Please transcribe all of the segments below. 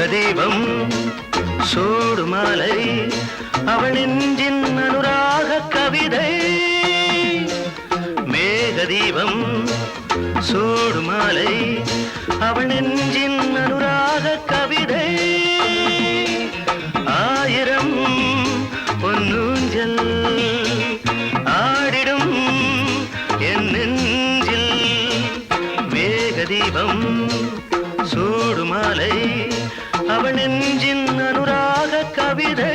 மேகதீபம் சூடுமாலை அவள் நெஞ்சின் அனுராக கவிதை மேகதீபம் சூடுமாலை அவள் நெஞ்சின் அனுராக கவிதை ஆயிரம் பொன்னூஞ்சல் ஆடிடும் என் நெஞ்சில் மேகதீபம் சூடுமாலை அவள் நெஞ்சின் அனுராக கவிதை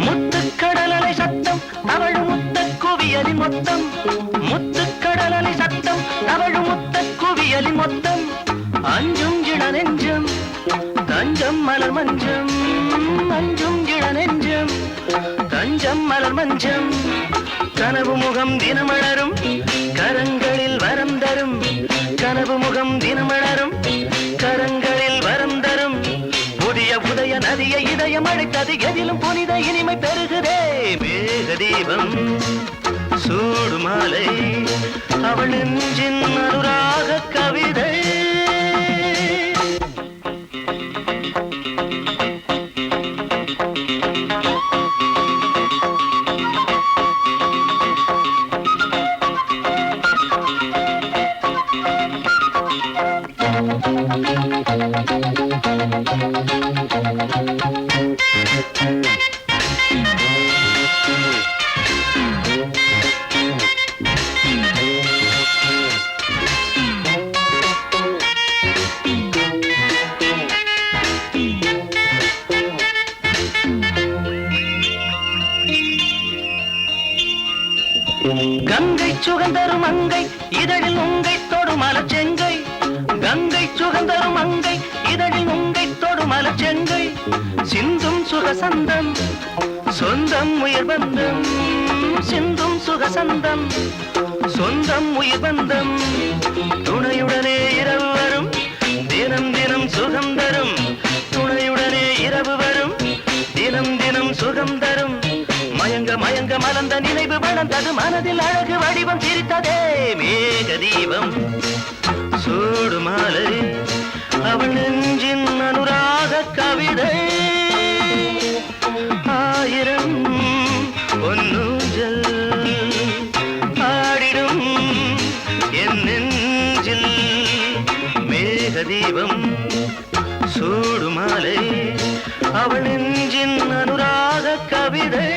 முத்துக்கடலலை சத்தம் அவள் முத்த குவியலின் மொத்தம் முத்துக்கடலலை சத்தம் அவள் முத்த குவியலின் மொத்தம் அஞ்சும் இள நெஞ்சம் தஞ்சம் மலர் மஞ்சம் அஞ்சும் இள நெஞ்சம் தஞ்சம் மலர் மஞ்சம் கனவு முகம் தினமலரும் கரங்களில் வரம் தரும் கனவு முகம் தினமலரும் கரங்களில் வரம் தரும் புதிய உதய நதிய இதயம் அழைத்தது எதிலும் புனித இனிமை பெருகுதே மேகதீபம் சூடுமாலை அவள் நெஞ்சின் அனுராக கவிதை கங்கை சுகந்தரும் அங்கை இதழில் உங்கை தொடும் மலச்செங்கை கங்கை சுகந்தரும் அங்கை இதழில் உங்கை தொடும் மலச்செங்கை சிந்தும் சுகசந்தம் சொந்தம் உயிர் பந்தம் சிந்தும் சுகசந்தம் சொந்தம் உயிர் பந்தம் துணையுடனே இரவு வரும் தினம் தினம் சுகம் தரும் துணையுடனே இரவு வரும் தினம் தினம் சுகம் தரும் மயங்க மயங்க மலர்ந்த நினைவு வளர்ந்தது மனதில் அழகு வடிவம் சிரித்ததே மேகதீபம் சூடுமாலை அவள் நெஞ்சின் அனுராக கவிதை ஆயிரம் பொன்னூஞ்சல் ஆடிடும் என் நெஞ்சில் மேகதீபம் சூடுமாலை அவள் நெஞ்சின் அனுராக கவிதை